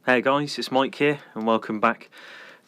Hey guys, it's Mike here and welcome back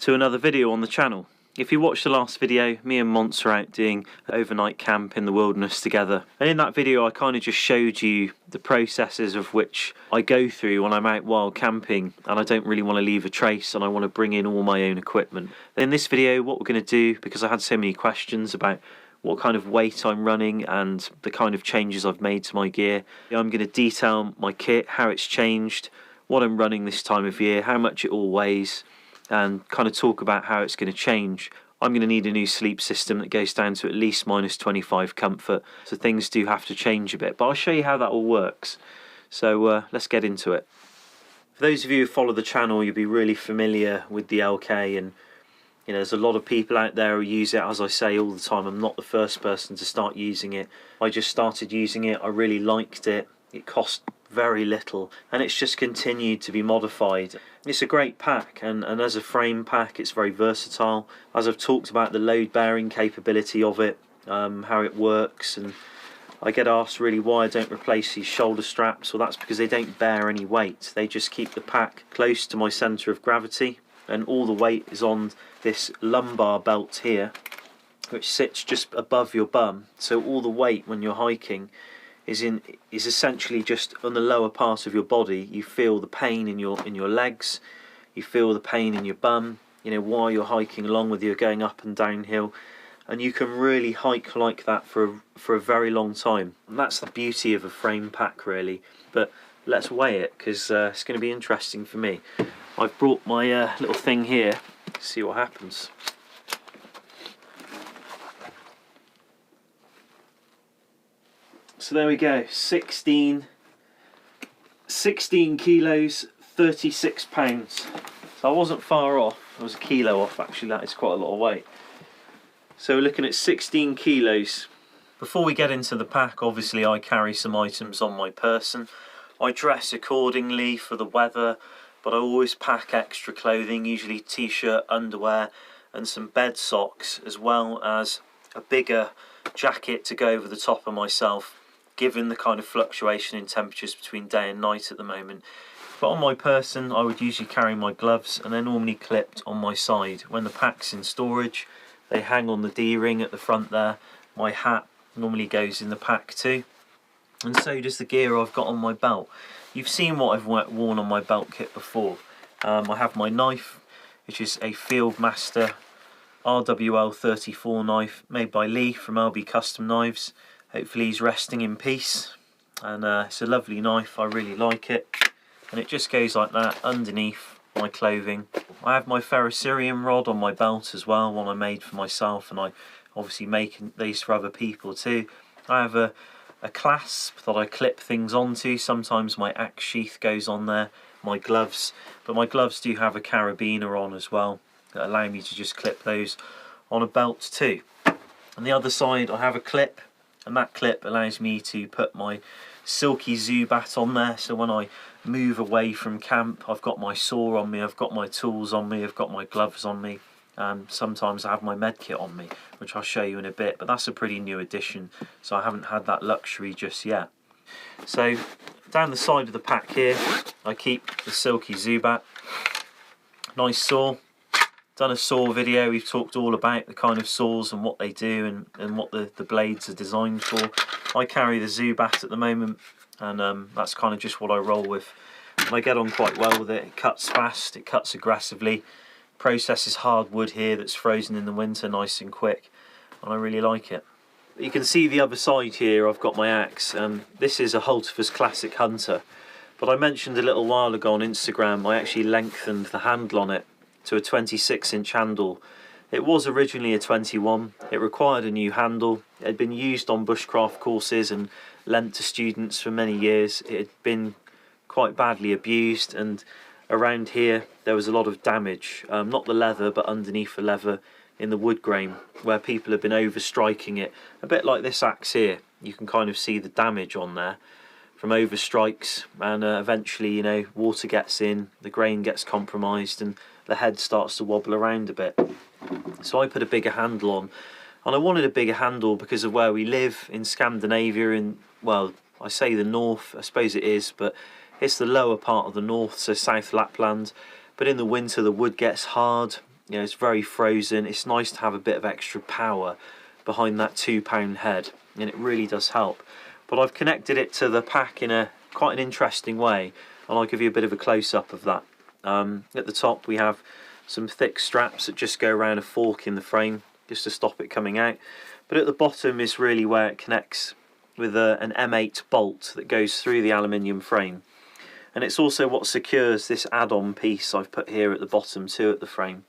to another video on the channel. If you watched the last video, me and Mons are out doing an overnight camp in the wilderness together. And in that video I kind of just showed you the processes of which I go through when I'm out wild camping and I don't really want to leave a trace and I want to bring in all my own equipment. In this video what we're going to do, because I had so many questions about what kind of weight I'm running and the kind of changes I've made to my gear, I'm going to detail my kit, how it's changed, what I'm running this time of year, how much it all weighs, and kind of talk about how it's going to change. I'm going to need a new sleep system that goes down to at least -25 comfort, so things do have to change a bit, but I'll show you how that all works. So let's get into it. For those of you who follow the channel, you'll be really familiar with the LK, and you know, there's a lot of people out there who use it, as I say all the time. I'm not the first person to start using it. I just started using it, I really liked it. It cost very little and it's just continued to be modified. It's a great pack, and as a frame pack it's very versatile. As I've talked about the load bearing capability of it, how it works, and I get asked really why I don't replace these shoulder straps. Well, that's because they don't bear any weight. They just keep the pack close to my centre of gravity, and all the weight is on this lumbar belt here, which sits just above your bum. So all the weight when you're hiking is essentially just on the lower part of your body. You feel the pain in your legs, you feel the pain in your bum, you know, while you're hiking along, whether you're going up and downhill, and you can really hike like that for a very long time. And that's the beauty of a frame pack, really. But let's weigh it, because it's going to be interesting for me. I've brought my little thing here to see what happens. So there we go, 16 kilos, 36 pounds. So I wasn't far off. I was a kilo off, actually. That is quite a lot of weight. So we're looking at 16 kilos. Before we get into the pack, obviously I carry some items on my person. I dress accordingly for the weather, but I always pack extra clothing, usually t-shirt, underwear and some bed socks, as well as a bigger jacket to go over the top of myself, given the kind of fluctuation in temperatures between day and night at the moment. But on my person I would usually carry my gloves, and they're normally clipped on my side. When the pack's in storage they hang on the D-ring at the front there. My hat normally goes in the pack too, and so does the gear I've got on my belt. You've seen what I've worn on my belt kit before. I have my knife, which is a Fieldmaster RWL34 knife made by Lee from LB Custom Knives. Hopefully he's resting in peace, and it's a lovely knife, I really like it, and it just goes like that underneath my clothing. I have my ferrocerium rod on my belt as well, one I made for myself, and I obviously make these for other people too. I have a clasp that I clip things onto. Sometimes my axe sheath goes on there, my gloves, but my gloves do have a carabiner on as well that allow me to just clip those on a belt too. On the other side I have a clip, and that clip allows me to put my silky Zubat on there, so when I move away from camp I've got my saw on me, I've got my tools on me, I've got my gloves on me, and sometimes I have my med kit on me, which I'll show you in a bit, but that's a pretty new addition, so I haven't had that luxury just yet. So down the side of the pack here I keep the silky Zubat, nice saw. Done a saw video, we've talked all about the kind of saws and what they do and what the blades are designed for. I carry the Zubat at the moment, and that's kind of just what I roll with. And I get on quite well with it. It cuts fast, it cuts aggressively, processes hard wood here that's frozen in the winter nice and quick, and I really like it. You can see the other side here, I've got my axe. This is a Hultifer's Classic Hunter, but I mentioned a little while ago on Instagram I actually lengthened the handle on it to a 26-inch handle. It was originally a 21. It required a new handle. It had been used on bushcraft courses and lent to students for many years. It had been quite badly abused, and around here there was a lot of damage, not the leather but underneath the leather in the wood grain, where people have been overstriking it, a bit like this axe here. You can kind of see the damage on there from overstrikes, and eventually, you know, water gets in, the grain gets compromised, and the head starts to wobble around a bit. So I put a bigger handle on, and I wanted a bigger handle because of where we live in Scandinavia, in, well, I say the north, I suppose it is, but It's the lower part of the north, so South Lapland, but in the winter the wood gets hard, you know, it's very frozen. It's nice to have a bit of extra power behind that 2-pound head, and it really does help. But I've connected it to the pack in a quite an interesting way, and I'll give you a bit of a close-up of that. At the top we have some thick straps that just go around a fork in the frame just to stop it coming out, but at the bottom is really where it connects with an M8 bolt that goes through the aluminium frame, and it's also what secures this add-on piece I've put here at the bottom too at the frame.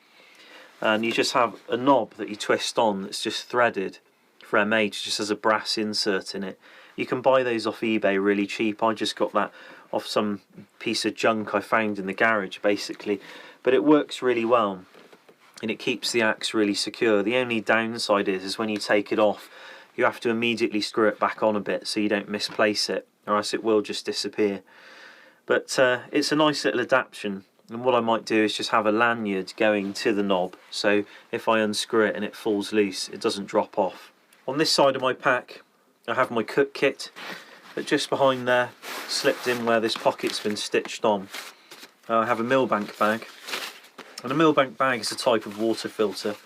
And you just have a knob that you twist on that's just threaded for M8, just has a brass insert in it. You can buy those off eBay really cheap. I just got that off some piece of junk I found in the garage basically, but it works really well and it keeps the axe really secure. The only downside is when you take it off you have to immediately screw it back on a bit so you don't misplace it, or else it will just disappear. But it's a nice little adaptation, and what I might do is just have a lanyard going to the knob, so if I unscrew it and it falls loose it doesn't drop off. On this side of my pack I have my cook kit, but just behind there, slipped in where this pocket's been stitched on, I have a millbank bag. And a millbank bag is a type of water filter,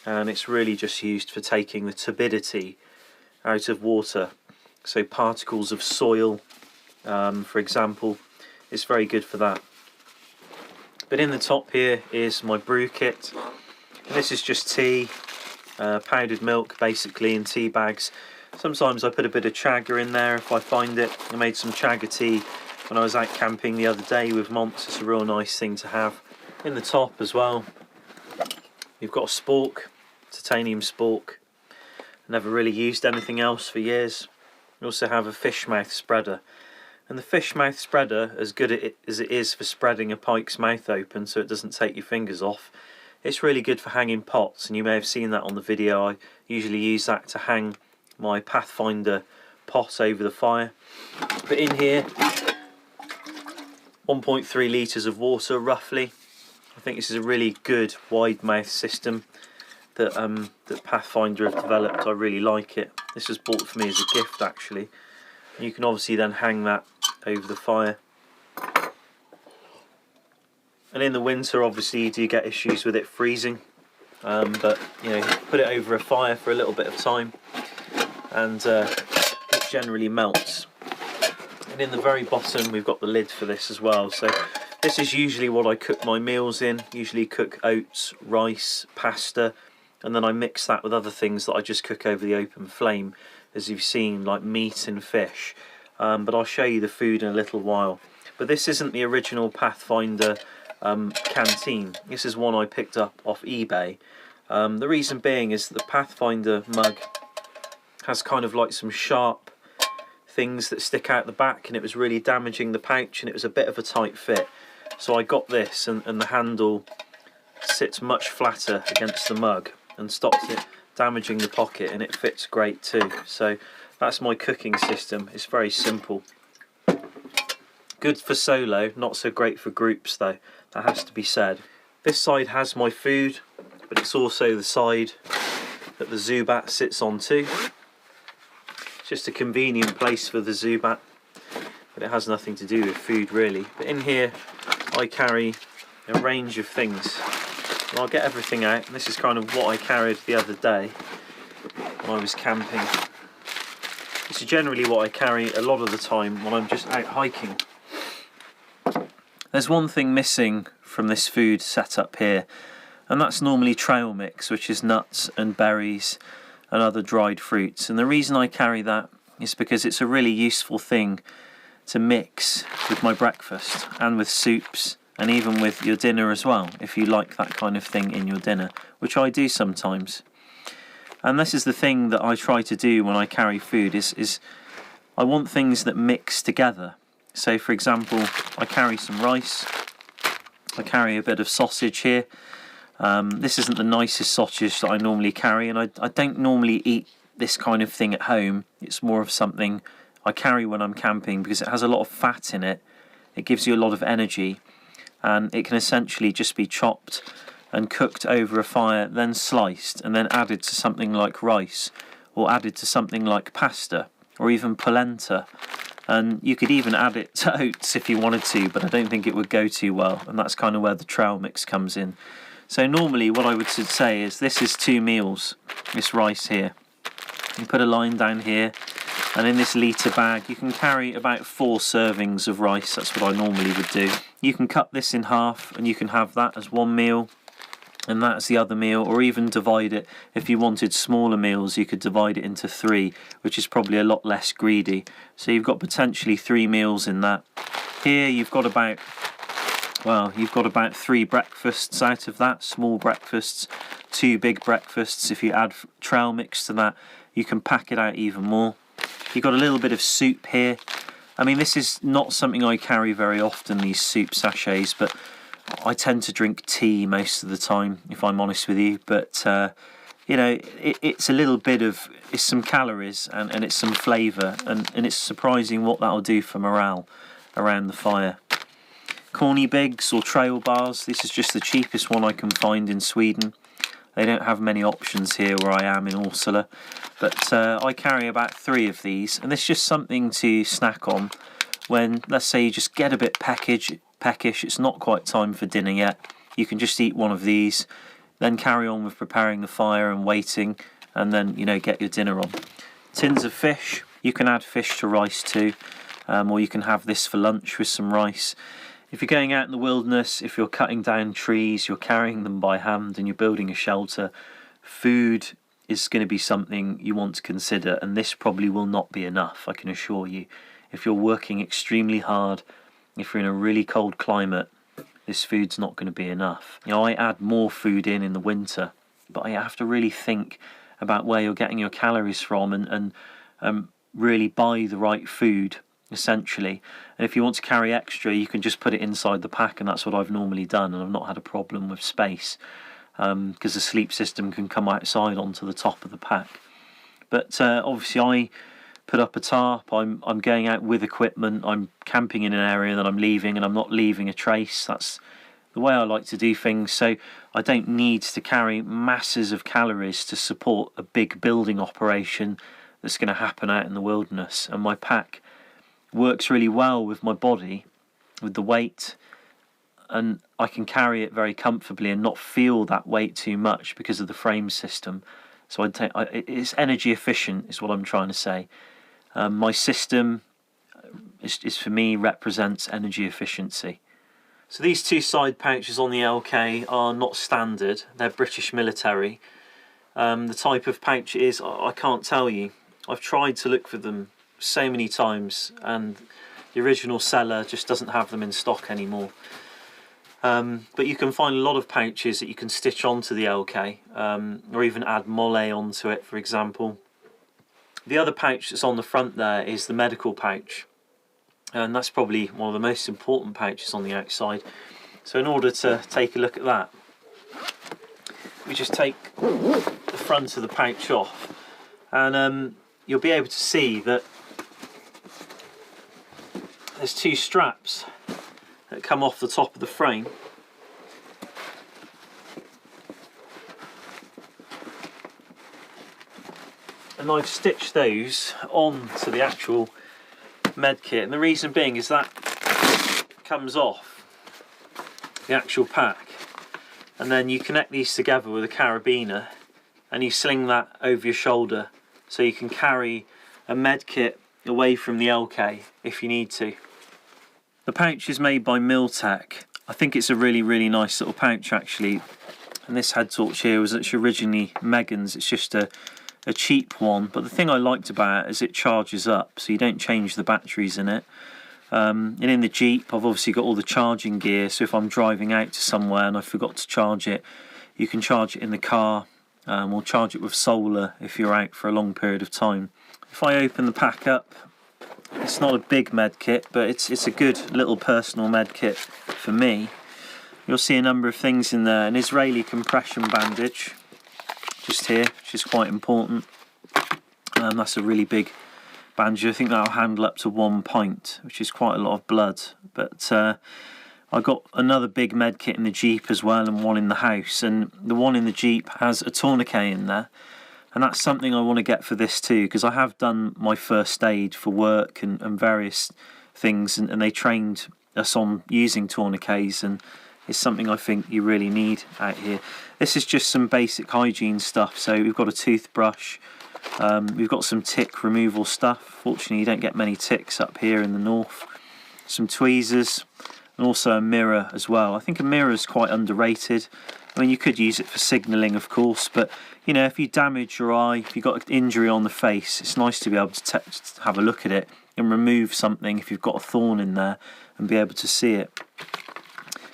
and it's really just used for taking the turbidity out of water. So particles of soil, for example, it's very good for that. But in the top here is my brew kit, and this is just tea, powdered milk basically in tea bags. Sometimes I put a bit of chaga in there if I find it. I made some chaga tea when I was out camping the other day with Monts. It's a real nice thing to have. In the top as well you've got a spork, titanium spork. Never really used anything else for years. You also have a fish mouth spreader, and the fish mouth spreader, as good as it is for spreading a pike's mouth open so it doesn't take your fingers off, it's really good for hanging pots, and you may have seen that on the video. I usually use that to hang my Pathfinder pot over the fire. But in here 1.3 litres of water roughly. I think this is a really good wide mouth system that that Pathfinder have developed. I really like it. This was bought for me as a gift actually. And you can obviously then hang that over the fire. And in the winter obviously you do get issues with it freezing, but you know, put it over a fire for a little bit of time and it generally melts. And in the very bottom we've got the lid for this as well. So this is usually what I cook my meals in. Usually cook oats, rice, pasta, and then I mix that with other things that I just cook over the open flame, as you've seen, like meat and fish. But I'll show you the food in a little while. But this isn't the original Pathfinder canteen. This is one I picked up off eBay. The reason being is that the Pathfinder mug has kind of like some sharp things that stick out the back, and it was really damaging the pouch, and it was a bit of a tight fit. So I got this, and the handle sits much flatter against the mug and stops it damaging the pocket, and it fits great too. So that's my cooking system. It's very simple. Good for solo, not so great for groups though, that has to be said. This side has my food, but it's also the side that the Zubat sits on too. It's just a convenient place for the Zubat, but it has nothing to do with food really. But in here I carry a range of things, and I'll get everything out. And this is kind of what I carried the other day when I was camping. This is generally what I carry a lot of the time when I'm just out hiking. There's one thing missing from this food setup here, and that's normally trail mix, which is nuts and berries and other dried fruits. And the reason I carry that is because it's a really useful thing to mix with my breakfast and with soups, and even with your dinner as well, if you like that kind of thing in your dinner, which I do sometimes. And this is the thing that I try to do when I carry food, is I want things that mix together. So for example, I carry some rice, I carry a bit of sausage here. This isn't the nicest sausage that I normally carry, and I don't normally eat this kind of thing at home. It's more of something I carry when I'm camping because it has a lot of fat in it. It gives you a lot of energy, and it can essentially just be chopped and cooked over a fire, then sliced and then added to something like rice, or added to something like pasta, or even polenta. And you could even add it to oats if you wanted to, but I don't think it would go too well, and that's kind of where the trail mix comes in. So normally what I would say is this is 2 meals, this rice here. You put a line down here, and in this litre bag you can carry about 4 servings of rice. That's what I normally would do. You can cut this in half and you can have that as 1 meal and that's the other meal, or even divide it. If you wanted smaller meals you could divide it into 3, which is probably a lot less greedy. So you've got potentially 3 meals in that. Here you've got about 3 breakfasts out of that, small breakfasts, 2 big breakfasts. If you add trail mix to that, you can pack it out even more. You've got a little bit of soup here. I mean, this is not something I carry very often, these soup sachets, but I tend to drink tea most of the time, if I'm honest with you. But you know, it's a little bit of, it's some calories and it's some flavour, and it's surprising what that'll do for morale around the fire. Corny Bigs or trail bars, this is just the cheapest one I can find in Sweden. They don't have many options here where I am in Åsele, but I carry about 3 of these, and it's just something to snack on when, let's say, you just get a bit peckish, it's not quite time for dinner yet. You can just eat one of these, then carry on with preparing the fire and waiting, and then, you know, get your dinner on. Tins of fish, you can add fish to rice too, or you can have this for lunch with some rice. If you're going out in the wilderness, if you're cutting down trees, you're carrying them by hand and you're building a shelter, food is going to be something you want to consider, and this probably will not be enough, I can assure you. If you're working extremely hard, if you're in a really cold climate, this food's not going to be enough. You know, I add more food in the winter, but I have to really think about where you're getting your calories from and really buy the right food, essentially. And if you want to carry extra, you can just put it inside the pack, and that's what I've normally done, and I've not had a problem with space, because the sleep system can come outside onto the top of the pack. But obviously I put up a tarp, I'm going out with equipment, I'm camping in an area that I'm leaving, and I'm not leaving a trace. That's the way I like to do things, so I don't need to carry masses of calories to support a big building operation that's going to happen out in the wilderness. And my pack works really well with my body, with the weight, and I can carry it very comfortably and not feel that weight too much because of the frame system. So it's energy efficient is what I'm trying to say. My system is for me represents energy efficiency. So these 2 side pouches on the LK are not standard, they're British military. The type of pouch it is, I can't tell you. I've tried to look for them so many times, and the original seller just doesn't have them in stock anymore. But you can find a lot of pouches that you can stitch onto the LK, or even add molle onto it, for example. The other pouch that's on the front there is the medical pouch, and that's probably one of the most important pouches on the outside. So in order to take a look at that, we just take the front of the pouch off, and you'll be able to see that there's 2 straps that come off the top of the frame. And I've stitched those onto the actual med kit, and the reason being is that comes off the actual pack, and then you connect these together with a carabiner and you sling that over your shoulder so you can carry a med kit away from the LK if you need to. The pouch is made by Miltech. I think it's a really nice little pouch actually, and this head torch here was actually originally Megan's. It's just a cheap one, but the thing I liked about it is it charges up, so you don't change the batteries in it. And in the Jeep I've obviously got all the charging gear, so if I'm driving out to somewhere and I forgot to charge it, you can charge it in the car, or charge it with solar if you're out for a long period of time. If I open the pack up, it's not a big med kit, but it's a good little personal med kit for me. You'll see a number of things in there. An Israeli compression bandage just here, which is quite important. That's a really big bandage. I think that'll handle up to 1 pint, which is quite a lot of blood. But I got another big med kit in the Jeep as well, and one in the house, and the one in the Jeep has a tourniquet in there. And that's something I want to get for this too, because I have done my first aid for work and various things, and they trained us on using tourniquets, and it's something I think you really need out here. This is just some basic hygiene stuff. So we've got a toothbrush, we've got some tick removal stuff. Fortunately you don't get many ticks up here in the north. Some tweezers, and also a mirror as well. I think a mirror is quite underrated. I mean, you could use it for signalling, of course, but you know, if you damage your eye, if you've got an injury on the face, it's nice to be able to have a look at it and remove something if you've got a thorn in there and be able to see it.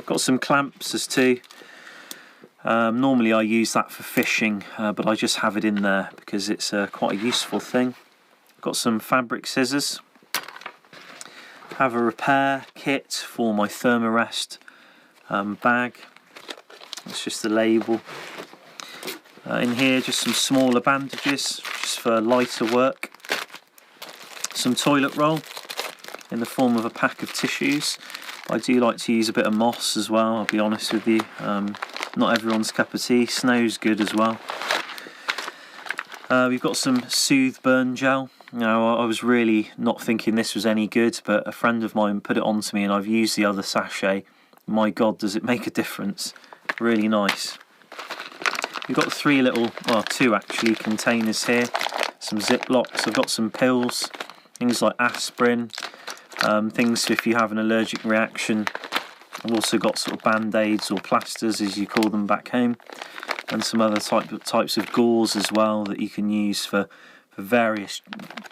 Got some clamps as too. Normally I use that for fishing, but I just have it in there because it's quite a useful thing. Got some fabric scissors. Have a repair kit for my Thermarest bag. That's just the label. In here, just some smaller bandages, just for lighter work. Some toilet roll in the form of a pack of tissues. I do like to use a bit of moss as well, I'll be honest with you. Not everyone's cup of tea. Snow's good as well. We've got some Soothe Burn Gel. Now, I was really not thinking this was any good, but a friend of mine put it on to me and I've used the other sachet. My God, does it make a difference. Really nice. We've got three little, well, two actually, containers here. Some Ziplocs. I've got some pills, things like aspirin, things if you have an allergic reaction. I've also got sort of band-aids or plasters, as you call them back home, and some other types of gauze as well that you can use for various.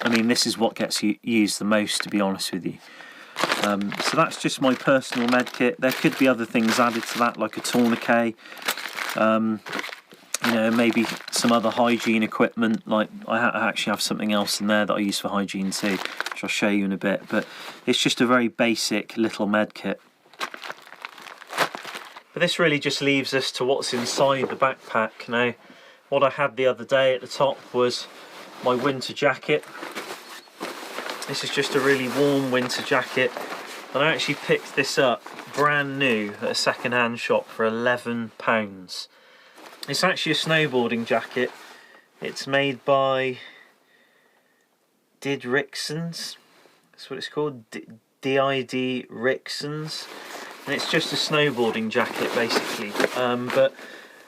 I mean, this is what gets used the most, to be honest with you. So that's just my personal med kit. There could be other things added to that, like a tourniquet, you know, maybe some other hygiene equipment. Like I actually have something else in there that I use for hygiene too, which I'll show you in a bit, but it's just a very basic little med kit. But this really just leaves us to what's inside the backpack. Now, what I had the other day at the top was my winter jacket. This is just a really warm winter jacket, and I actually picked this up brand new at a second-hand shop for £11. It's actually a snowboarding jacket. It's made by Rixons. That's what it's called, DID Rixons, and it's just a snowboarding jacket basically. But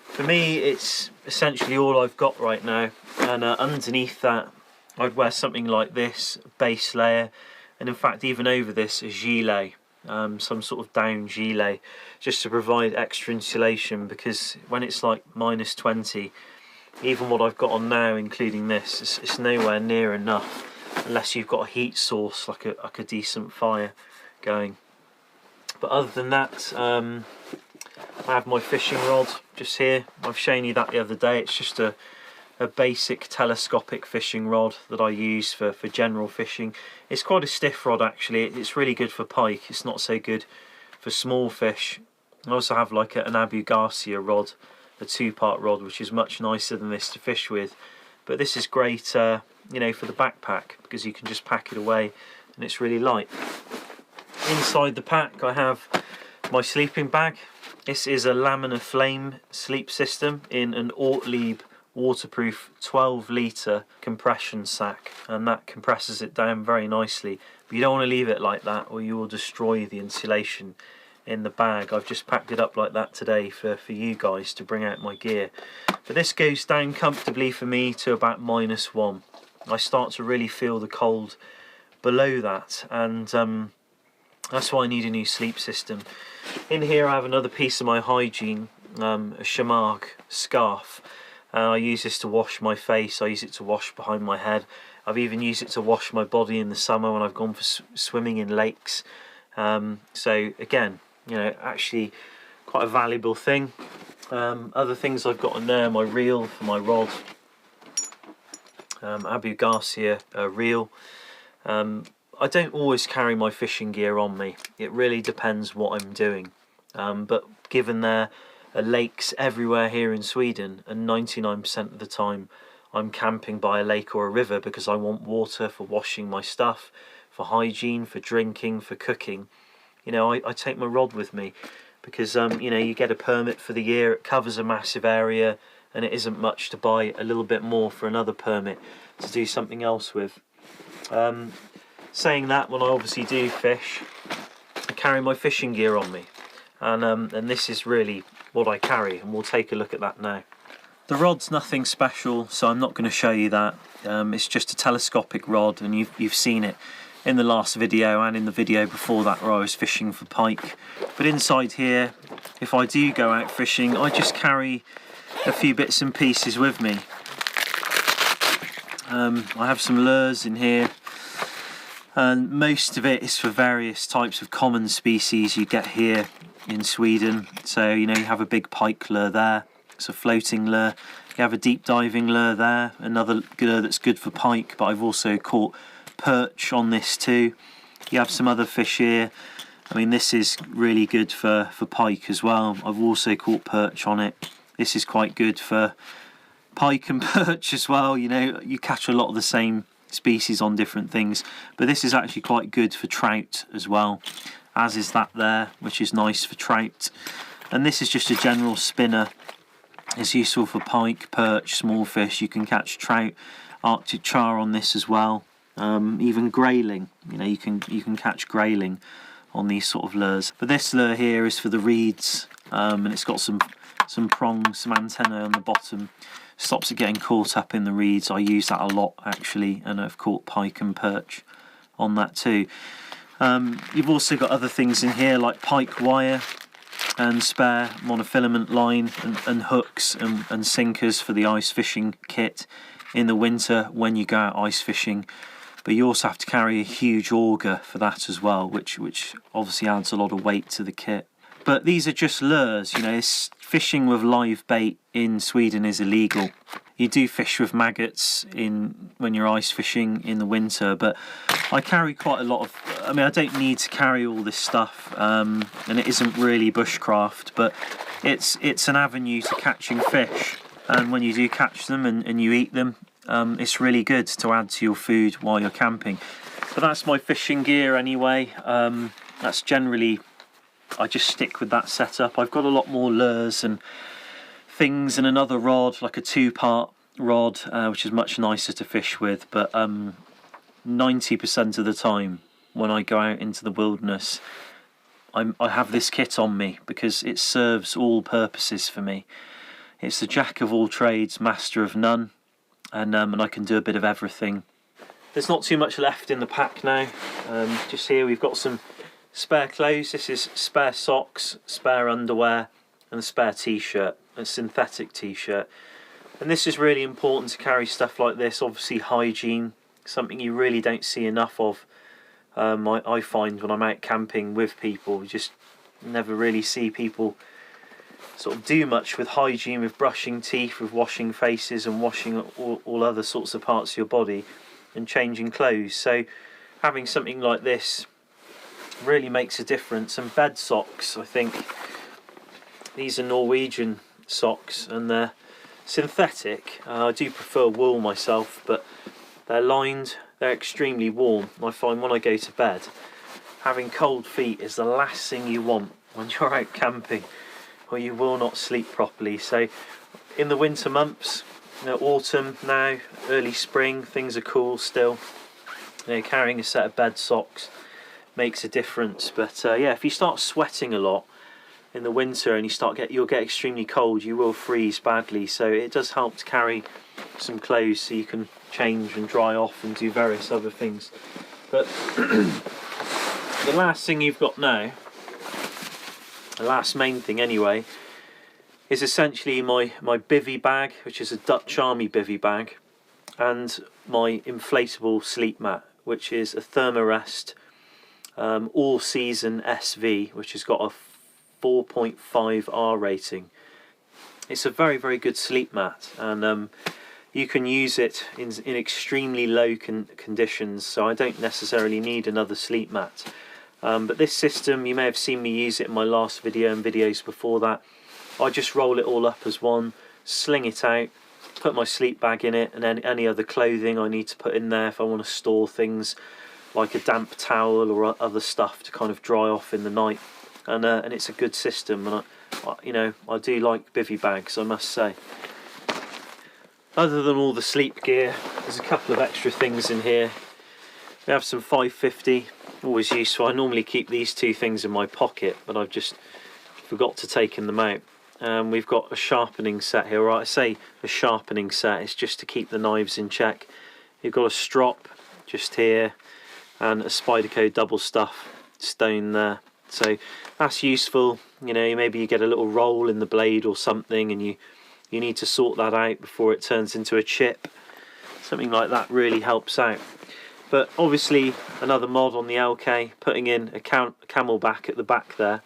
for me, it's essentially all I've got right now, and underneath that I'd wear something like this, base layer, and in fact even over this a gilet, some sort of down gilet, just to provide extra insulation, because when it's like -20, even what I've got on now, including this, it's nowhere near enough unless you've got a heat source, like a decent fire going. But other than that, I have my fishing rod just here. I've shown you that the other day. It's just a basic telescopic fishing rod that I use for general fishing. It's quite a stiff rod actually. It's really good for pike. It's not so good for small fish. I also have like an Abu Garcia rod, a 2-part rod, which is much nicer than this to fish with. But this is great, you know, for the backpack, because you can just pack it away and it's really light. Inside the pack I have my sleeping bag. This is a Laminar Flame sleep system in an Ortlieb waterproof 12-litre compression sack, and that compresses it down very nicely. But you don't want to leave it like that or you will destroy the insulation in the bag. I've just packed it up like that today for you guys to bring out my gear. But this goes down comfortably for me to about -1. I start to really feel the cold below that, and that's why I need a new sleep system. In here I have another piece of my hygiene, a Shamag scarf. I use this to wash my face, I use it to wash behind my head. I've even used it to wash my body in the summer when I've gone for swimming in lakes. So again, you know, actually quite a valuable thing. Other things I've got in there, my reel for my rod, Abu Garcia reel. I don't always carry my fishing gear on me. It really depends what I'm doing. But given there are lakes everywhere here in Sweden, and 99% of the time I'm camping by a lake or a river because I want water for washing my stuff, for hygiene, for drinking, for cooking, you know, I take my rod with me because you know, you get a permit for the year, it covers a massive area, and it isn't much to buy a little bit more for another permit to do something else with. Saying that, when I obviously do fish, I carry my fishing gear on me, and this is really what I carry, and we'll take a look at that now. The rod's nothing special, so I'm not going to show you that. It's just a telescopic rod, and you've seen it in the last video and in the video before that where I was fishing for pike. But inside here, if I do go out fishing, I just carry a few bits and pieces with me. I have some lures in here, and most of it is for various types of common species you get here in Sweden. So, you know, you have a big pike lure there, it's a floating lure. You have a deep diving lure there, another lure that's good for pike, but I've also caught perch on this too. You have some other fish here. I mean, this is really good for pike as well. I've also caught perch on it. This is quite good for pike and perch as well. You know, you catch a lot of the same species on different things, but this is actually quite good for trout as well, as is that there, which is nice for trout. And this is just a general spinner. It's useful for pike, perch, small fish. You can catch trout, Arctic char on this as well. Even grayling, you know, you can catch grayling on these sort of lures. But this lure here is for the reeds, and it's got some prongs, some antennae on the bottom, stops it getting caught up in the reeds. I use that a lot actually, and I've caught pike and perch on that too. You've also got other things in here like pike wire and spare monofilament line and hooks and sinkers for the ice fishing kit in the winter when you go out ice fishing. But you also have to carry a huge auger for that as well, which obviously adds a lot of weight to the kit. But these are just lures, you know. Fishing with live bait in Sweden is illegal. You do fish with maggots when you're ice fishing in the winter, but I carry quite a lot of, I mean, I don't need to carry all this stuff, and it isn't really bushcraft, but it's an avenue to catching fish. And when you do catch them and you eat them, it's really good to add to your food while you're camping. But that's my fishing gear anyway. That's generally, I just stick with that setup. I've got a lot more lures and things and another rod, like a 2-part rod, which is much nicer to fish with. But 90% of the time when I go out into the wilderness, I have this kit on me because it serves all purposes for me. It's the jack of all trades, master of none, and I can do a bit of everything. There's not too much left in the pack now. Just here we've got some spare clothes. This is spare socks, spare underwear, and a spare t-shirt, a synthetic t-shirt. And this is really important to carry stuff like this. Obviously hygiene, something you really don't see enough of. I find when I'm out camping with people, you just never really see people sort of do much with hygiene, with brushing teeth, with washing faces and washing all other sorts of parts of your body and changing clothes. So having something like this really makes a difference. And bed socks, I think these are Norwegian socks and they're synthetic. I do prefer wool myself, but they're lined, they're extremely warm. I find when I go to bed, having cold feet is the last thing you want when you're out camping, or you will not sleep properly. So in the winter months, you know, autumn now, early spring, things are cool still. You know, carrying a set of bed socks makes a difference. But yeah, if you start sweating a lot in the winter and you'll get extremely cold, you will freeze badly. So it does help to carry some clothes so you can change and dry off and do various other things. But the last thing you've got now, the last main thing anyway, is essentially my bivvy bag, which is a Dutch Army bivvy bag, and my inflatable sleep mat, which is a Thermarest all season SV, which has got a 4.5 R rating. It's a very, very good sleep mat, and you can use it in extremely low conditions, so I don't necessarily need another sleep mat. But this system, you may have seen me use it in my last video and videos before that. I just roll it all up as one, sling it out, put my sleep bag in it, and then any other clothing I need to put in there if I want to store things like a damp towel or other stuff to kind of dry off in the night. And it's a good system, and I do like bivvy bags, I must say. Other than all the sleep gear, there's a couple of extra things in here. We have some 550, always useful. I normally keep these two things in my pocket, but I've just forgot to take them out. We've got a sharpening set here, or I say a sharpening set, it's just to keep the knives in check. You've got a strop just here, and a Spyderco double stuff stone there. So that's useful. You know, maybe you get a little roll in the blade or something, and you need to sort that out before it turns into a chip. Something like that really helps out. But obviously another mod on the LK, putting in a camelback at the back there,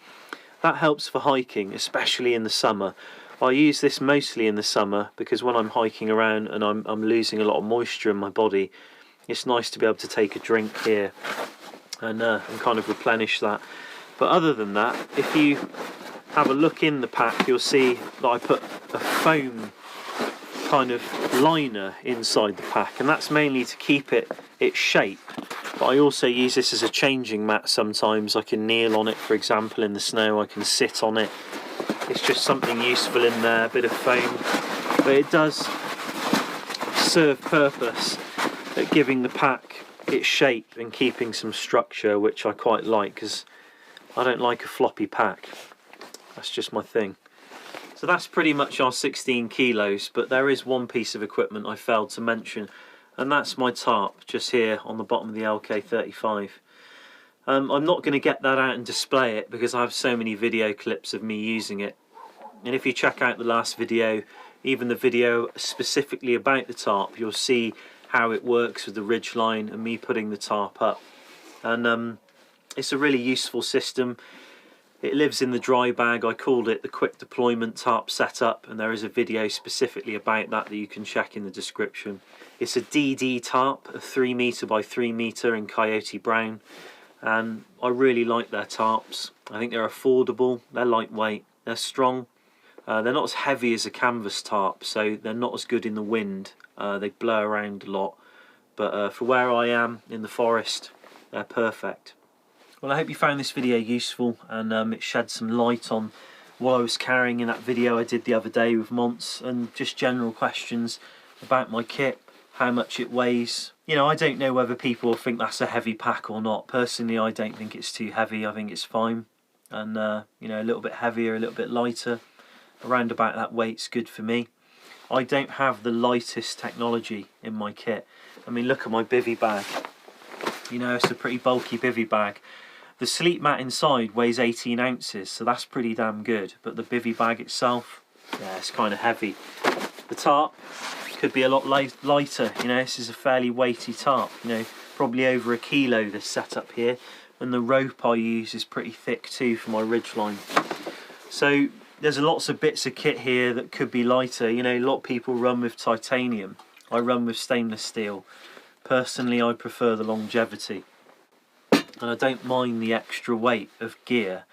that helps for hiking, especially in the summer. I use this mostly in the summer because when I'm hiking around and I'm losing a lot of moisture in my body, it's nice to be able to take a drink here and kind of replenish that. But other than that, if you have a look in the pack, you'll see that I put a foam kind of liner inside the pack, and that's mainly to keep its shape. But I also use this as a changing mat sometimes. I can kneel on it, for example, in the snow. I can sit on it. It's just something useful in there, a bit of foam. But it does serve purpose at giving the pack its shape and keeping some structure, which I quite like, because I don't like a floppy pack. That's just my thing. So that's pretty much our 16 kilos, but there is one piece of equipment I failed to mention, and that's my tarp, just here on the bottom of the LK35. I'm not going to get that out and display it because I have so many video clips of me using it. And if you check out the last video, even the video specifically about the tarp, you'll see how it works with the ridge line and me putting the tarp up. And it's a really useful system. It lives in the dry bag. I called it the quick deployment tarp setup, and there is a video specifically about that you can check in the description. It's a DD tarp, a 3 metre by 3 metre in coyote brown, and I really like their tarps. I think they're affordable, they're lightweight, they're strong. They're not as heavy as a canvas tarp, so they're not as good in the wind. They blow around a lot, but for where I am in the forest, they're perfect. Well, I hope you found this video useful, and it shed some light on what I was carrying in that video I did the other day with Monts, and just general questions about my kit, how much it weighs. You know, I don't know whether people think that's a heavy pack or not. Personally, I don't think it's too heavy. I think it's fine, and you know, a little bit heavier, a little bit lighter, around about that weight's good for me. I don't have the lightest technology in my kit. I mean, look at my bivvy bag. You know, it's a pretty bulky bivvy bag. The sleep mat inside weighs 18 ounces, so that's pretty damn good. But the bivvy bag itself, yeah, it's kind of heavy. The tarp could be a lot lighter. You know, this is a fairly weighty tarp. You know, probably over 1 kilo, this setup here. And the rope I use is pretty thick too for my ridgeline. So there's lots of bits of kit here that could be lighter. You know, a lot of people run with titanium. I run with stainless steel. Personally, I prefer the longevity. And I don't mind the extra weight of gear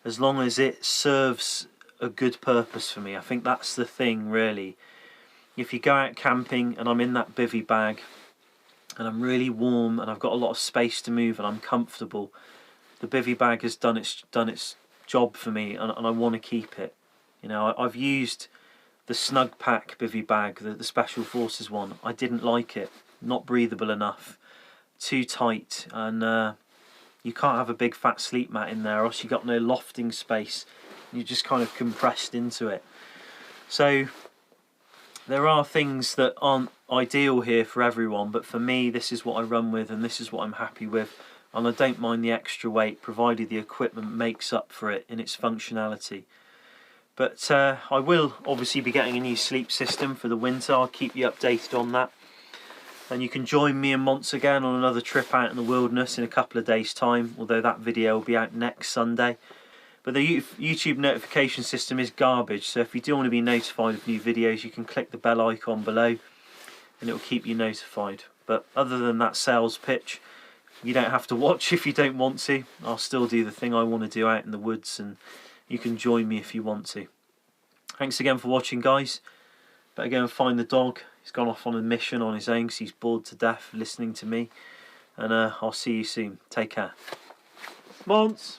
as long as it serves a good purpose for me. I think that's the thing, really. If you go out camping and I'm in that bivvy bag and I'm really warm and I've got a lot of space to move and I'm comfortable, the bivvy bag has done its job for me, and I want to keep it. You know, I've used the Snug Pack bivvy bag, the Special Forces one. I didn't like it. Not breathable enough. Too tight, and you can't have a big fat sleep mat in there, or else you've got no lofting space. You're just kind of compressed into it. So there are things that aren't ideal here for everyone, but for me, this is what I run with, and this is what I'm happy with. And I don't mind the extra weight, provided the equipment makes up for it in its functionality. But I will obviously be getting a new sleep system for the winter. I'll keep you updated on that. And you can join me and Monts again on another trip out in the wilderness in a couple of days' time, although that video will be out next Sunday. But the YouTube notification system is garbage, so if you do want to be notified of new videos, you can click the bell icon below and it will keep you notified. But other than that sales pitch, you don't have to watch if you don't want to. I'll still do the thing I want to do out in the woods, and you can join me if you want to. Thanks again for watching, guys. Better go and find the dog. He's gone off on a mission on his own because he's bored to death listening to me. And I'll see you soon. Take care. Monts!